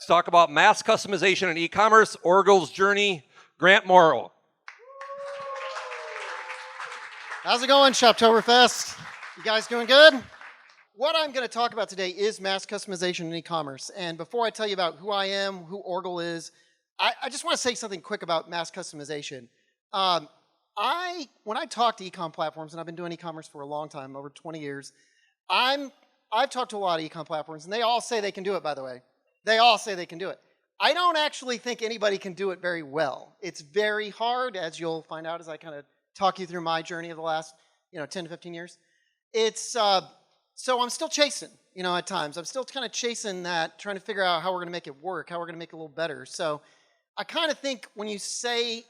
Let's talk about mass customization and e-commerce, Orgill's journey, Grant Morrow. How's it going, Shoptoberfest? You guys doing good? What I'm going to talk about today is mass customization and e-commerce. And before I tell you about who I am, who Orgill is, I just want to say something quick about mass customization. When I talk to e-com platforms, and I've been doing e-commerce for a long time, over 20 years, I've talked to a lot of e-com platforms, and they all say they can do it, by the way. They all say they can do it. I don't actually think anybody can do it very well. It's very hard, as you'll find out as I kind of talk you through my journey of the last 10 to 15 years. So I'm still chasing, at times. I'm still kind of chasing that, trying to figure out how we're going to make it work, how we're going to make it a little better. So I kind of think when you say,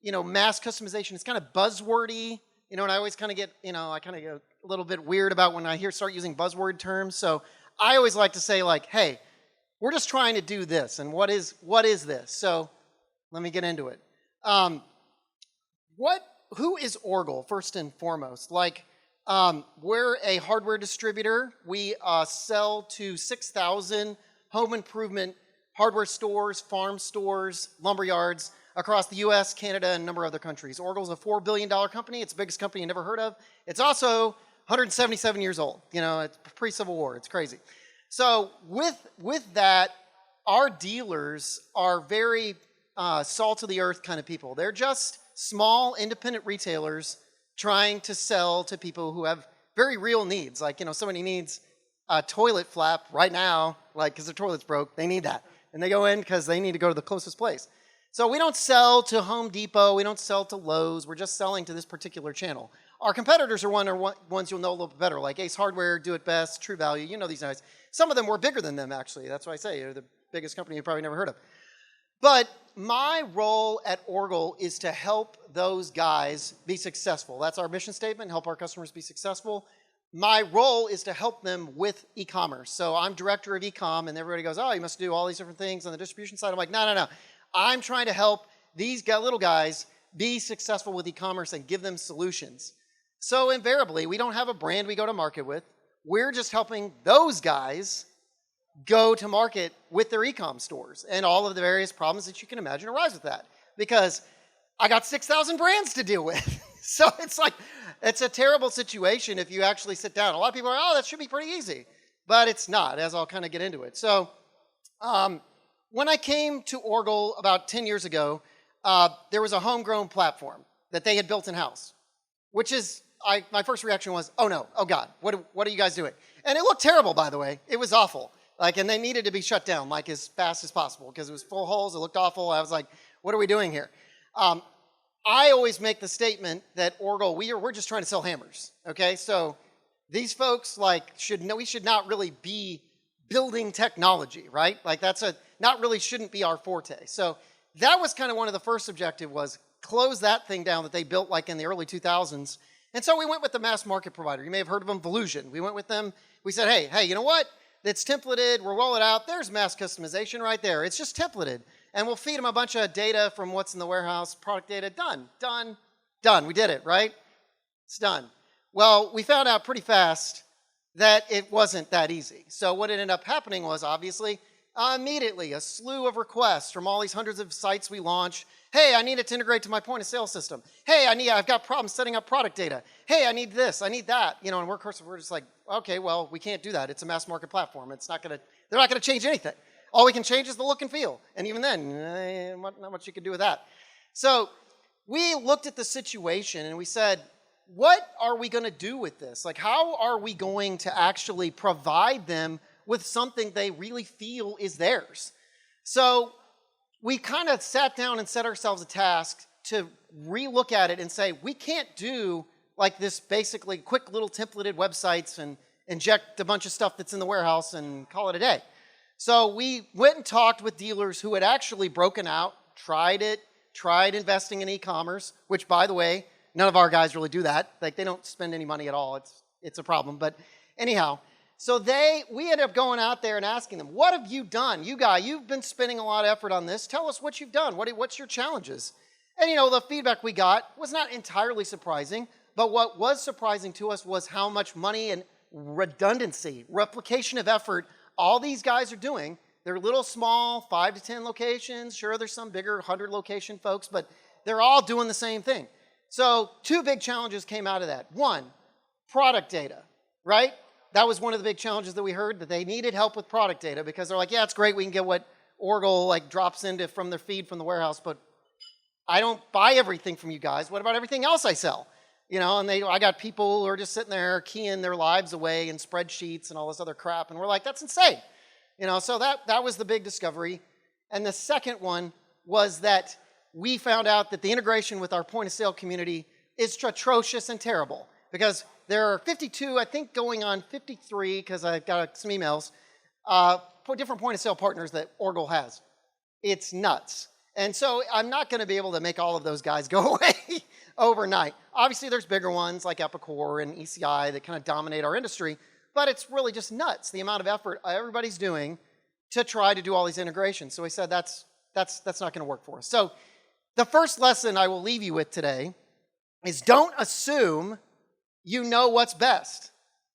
mass customization, it's kind of buzzwordy, and I always kind of get, I kind of get a little bit weird about when I start using buzzword terms. So I always like to say like, hey, we're just trying to do this, and what is this? So let me get into it. Who is Orgill, first and foremost? We're a hardware distributor. We sell to 6,000 home improvement hardware stores, farm stores, lumber yards across the US, Canada, and a number of other countries. Orgill's a $4 billion company. It's the biggest company you never heard of. It's also 177 years old. It's pre-Civil War. It's crazy. So with that, our dealers are very salt of the earth kind of people. They're just small independent retailers trying to sell to people who have very real needs. Like, somebody needs a toilet flap right now, because their toilet's broke, they need that. And they go in because they need to go to the closest place. So we don't sell to Home Depot, we don't sell to Lowe's, we're just selling to this particular channel. Our competitors are ones you'll know a little bit better, like Ace Hardware, Do It Best, True Value, these guys. Some of them were bigger than them, actually. That's why I say they're the biggest company you've probably never heard of. But my role at Orgill is to help those guys be successful. That's our mission statement, help our customers be successful. My role is to help them with e-commerce. So I'm director of e-com, and everybody goes, oh, you must do all these different things on the distribution side. I'm like, no. I'm trying to help these little guys be successful with e-commerce and give them solutions. So invariably, we don't have a brand we go to market with. We're just helping those guys go to market with their e-com stores and all of the various problems that you can imagine arise with that. Because I got 6,000 brands to deal with. So it's a terrible situation if you actually sit down. A lot of people are, oh, that should be pretty easy. But it's not, as I'll kind of get into it. So when I came to Orgill about 10 years ago, there was a homegrown platform that they had built in-house, which is, my first reaction was, oh no, oh God, what are you guys doing? And it looked terrible, by the way. It was awful. And they needed to be shut down as fast as possible because it was full of holes. It looked awful. I was like, what are we doing here? I always make the statement that Orgill, we're just trying to sell hammers. Okay, so these folks we should not really be building technology, right? Shouldn't be our forte. So that was kind of one of the first objectives, was close that thing down that they built in the early 2000s. And so we went with the mass market provider. You may have heard of them, Volusion. We went with them. We said, hey, you know what? It's templated. We'll roll it out. There's mass customization right there. It's just templated. And we'll feed them a bunch of data from what's in the warehouse, product data. Done. We did it, right? It's done. Well, we found out pretty fast that it wasn't that easy. So what ended up happening was, obviously, immediately a slew of requests from all these hundreds of sites we launched. Hey, I need it to integrate to my point of sale system. Hey, I've got problems setting up product data. Hey, I need this, I need that. And we're just like, okay, well, we can't do that. It's a mass market platform. They're not gonna change anything. All we can change is the look and feel. And even then, not much you can do with that. So we looked at the situation and we said, what are we gonna do with this? How are we going to actually provide them with something they really feel is theirs? So we kind of sat down and set ourselves a task to re-look at it and say, we can't do this basically quick little templated websites and inject a bunch of stuff that's in the warehouse and call it a day. So we went and talked with dealers who had actually broken out, tried investing in e-commerce, which, by the way, none of our guys really do that. They don't spend any money at all. It's a problem. But anyhow, so we ended up going out there and asking them, what have you done? You've been spending a lot of effort on this. Tell us what you've done. What's your challenges? And the feedback we got was not entirely surprising, but what was surprising to us was how much money and redundancy, replication of effort all these guys are doing They're little small, 5 to 10 locations. Sure, there's some bigger 100 location folks, but they're all doing the same thing. So 2 big challenges came out of that. 1, product data, right? That was one of the big challenges that we heard, that they needed help with product data because they're like, yeah, it's great, we can get what Orgill like drops into from their feed from the warehouse, but I don't buy everything from you guys. What about everything else I sell? You know, and I got people who are just sitting there keying their lives away in spreadsheets and all this other crap, and we're like, that's insane. You know, so that was the big discovery. And the second one was that we found out that the integration with our point of sale community is atrocious and terrible because there are 52, I think going on 53, because I've got some emails, different point of sale partners that Orgill has. It's nuts. And so I'm not going to be able to make all of those guys go away overnight. Obviously, there's bigger ones like Epicor and ECI that kind of dominate our industry, but it's really just nuts, the amount of effort everybody's doing to try to do all these integrations. So we said that's not going to work for us. So the first lesson I will leave you with today is don't assume you know what's best.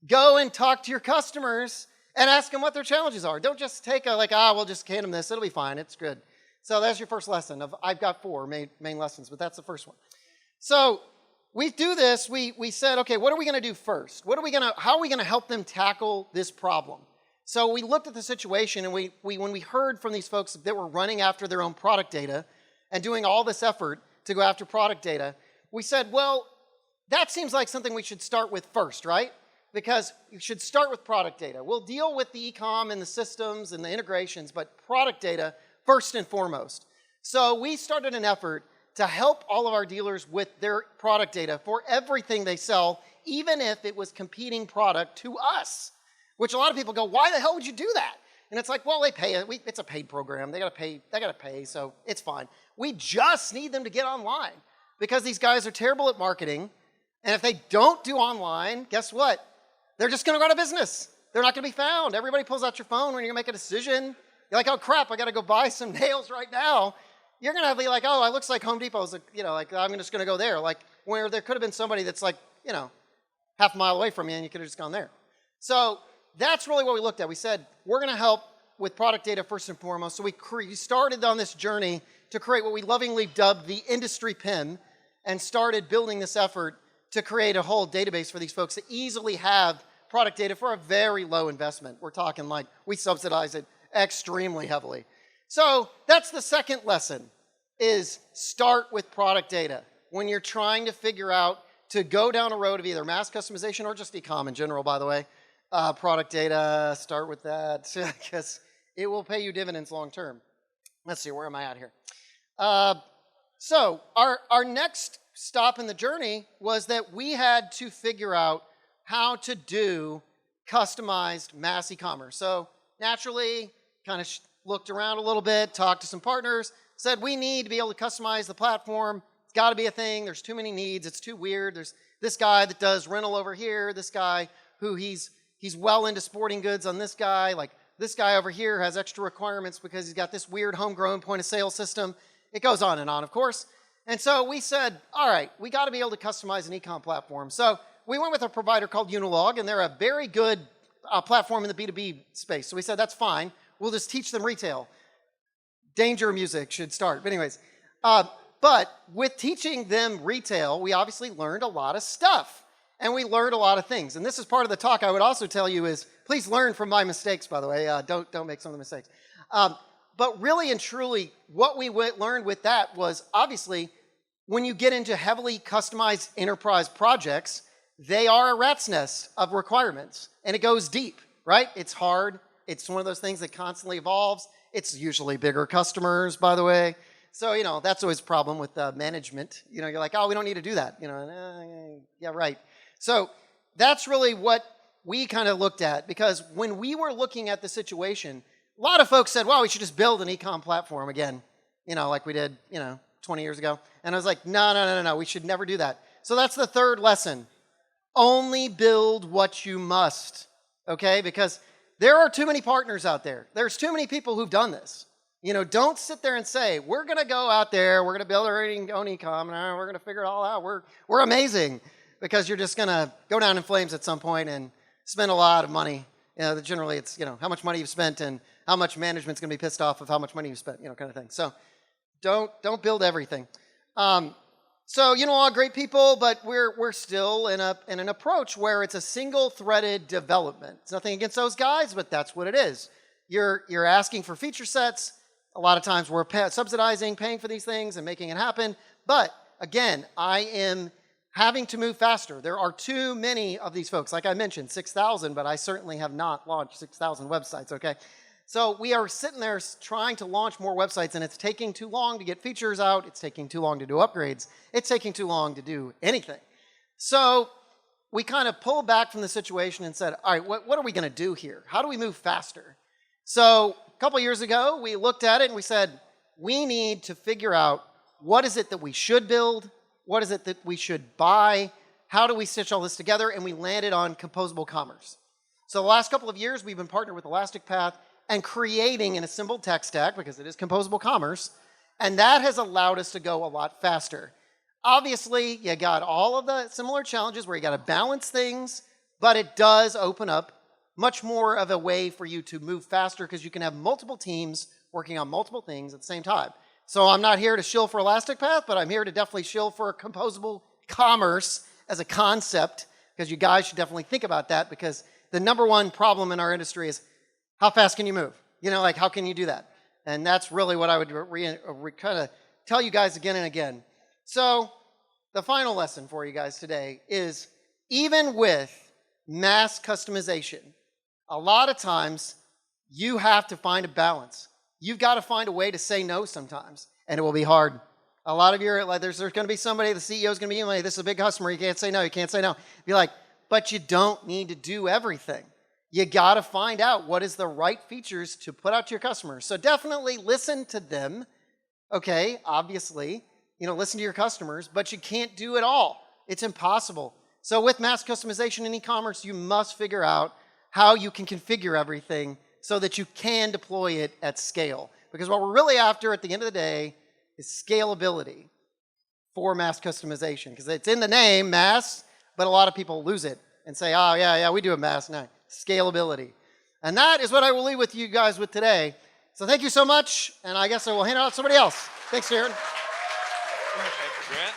Go and talk to your customers and ask them what their challenges are. Don't just take we'll just hand them this, it'll be fine, it's good. So that's your first lesson. I've got 4 main lessons, but that's the first one. So we do this, we said, okay, what are we going to do first? How are we going to help them tackle this problem? So we looked at the situation, and when we heard from these folks that were running after their own product data and doing all this effort to go after product data, we said, well, that seems like something we should start with first, right? Because you should start with product data. We'll deal with the e-com and the systems and the integrations, but product data first and foremost. So we started an effort to help all of our dealers with their product data for everything they sell, even if it was competing product to us, which a lot of people go, why the hell would you do that? And it's like, well, they pay it. It's a paid program. They got to pay, so it's fine. We just need them to get online because these guys are terrible at marketing. And if they don't do online, guess what? They're just going to go out of business. They're not going to be found. Everybody pulls out your phone when you're going to make a decision. You're like, oh, crap, I got to go buy some nails right now. You're going to be like, oh, it looks like Home Depot's, I'm just going to go there. Like, where there could have been somebody that's like, half a mile away from you, and you could have just gone there. So that's really what we looked at. We said, we're going to help with product data first and foremost. So we started on this journey to create what we lovingly dubbed the industry PIM and started building this effort to create a whole database for these folks to easily have product data for a very low investment. We're talking like we subsidize it extremely heavily. So that's the second lesson, is start with product data. When you're trying to figure out to go down a road of either mass customization or just e-com in general, by the way, product data, start with that because it will pay you dividends long term. Let's see, where am I at here? So our next stop in the journey was that we had to figure out how to do customized mass e-commerce. So naturally, kind of looked around a little bit, talked to some partners, said we need to be able to customize the platform. It's got to be a thing. There's too many needs. It's too weird. There's this guy that does rental over here, this guy who he's well into sporting goods on this guy. Like this guy over here has extra requirements because he's got this weird homegrown point of sale system. It goes on, of course. And so we said, all right, we got to be able to customize an e-com platform. So we went with a provider called Unilog, and they're a very good platform in the B2B space. So we said, that's fine. We'll just teach them retail. Danger music should start. But anyways, but with teaching them retail, we obviously learned a lot of stuff. And we learned a lot of things. And this is part of the talk I would also tell you is, please learn from my mistakes, by the way. Don't make some of the mistakes. But really and truly, what we learned with that was, obviously, when you get into heavily customized enterprise projects, they are a rat's nest of requirements. And it goes deep, right? It's hard. It's one of those things that constantly evolves. It's usually bigger customers, by the way. So, that's always a problem with management. You're like, oh, we don't need to do that. Yeah, right. So that's really what we kind of looked at, because when we were looking at the situation, a lot of folks said, well, we should just build an e-com platform again, like we did, 20 years ago. And I was like, no, we should never do that. So that's the third lesson. Only build what you must, okay? Because there are too many partners out there. There's too many people who've done this. Don't sit there and say, we're going to go out there, we're going to build our own e-com, and we're going to figure it all out. We're amazing, because you're just going to go down in flames at some point and spend a lot of money. Generally, it's, how much money you've spent and how much management's going to be pissed off of how much money you spent, kind of thing. So don't build everything. So all great people, but we're still in an approach where it's a single-threaded development. It's nothing against those guys, but that's what it is. You're asking for feature sets. A lot of times we're subsidizing, paying for these things and making it happen. But again, I am having to move faster. There are too many of these folks. Like I mentioned, 6,000, but I certainly have not launched 6,000 websites, okay? So we are sitting there trying to launch more websites, and it's taking too long to get features out. It's taking too long to do upgrades. It's taking too long to do anything. So we kind of pulled back from the situation and said, all right, what are we going to do here? How do we move faster? So a couple years ago, we looked at it and we said, we need to figure out what is it that we should build, what is it that we should buy, how do we stitch all this together, and we landed on Composable Commerce. So the last couple of years, we've been partnered with ElasticPath and creating an assembled tech stack, because it is Composable Commerce, and that has allowed us to go a lot faster. Obviously, you got all of the similar challenges where you got to balance things, but it does open up much more of a way for you to move faster because you can have multiple teams working on multiple things at the same time. So I'm not here to shill for ElasticPath, but I'm here to definitely shill for Composable Commerce as a concept, because you guys should definitely think about that, because the number one problem in our industry is how fast can you move? How can you do that? And that's really what I would kind of tell you guys again and again. So the final lesson for you guys today is, even with mass customization, a lot of times you have to find a balance. You've got to find a way to say no sometimes, and it will be hard. A lot of you are like, there's going to be somebody, the CEO is going to be like, this is a big customer, you can't say no, you can't say no. Be like, but you don't need to do everything. You got to find out what is the right features to put out to your customers. So definitely listen to them, okay, obviously, listen to your customers, but you can't do it all. It's impossible. So with mass customization in e-commerce, you must figure out how you can configure everything so that you can deploy it at scale. Because what we're really after at the end of the day is scalability for mass customization. Because it's in the name, mass, but a lot of people lose it and say, oh, yeah, we do a mass. No, scalability. And that is what I will leave with you guys with today. So thank you so much, and I guess I will hand it out to somebody else. Thanks, Darren. Thank you, Grant.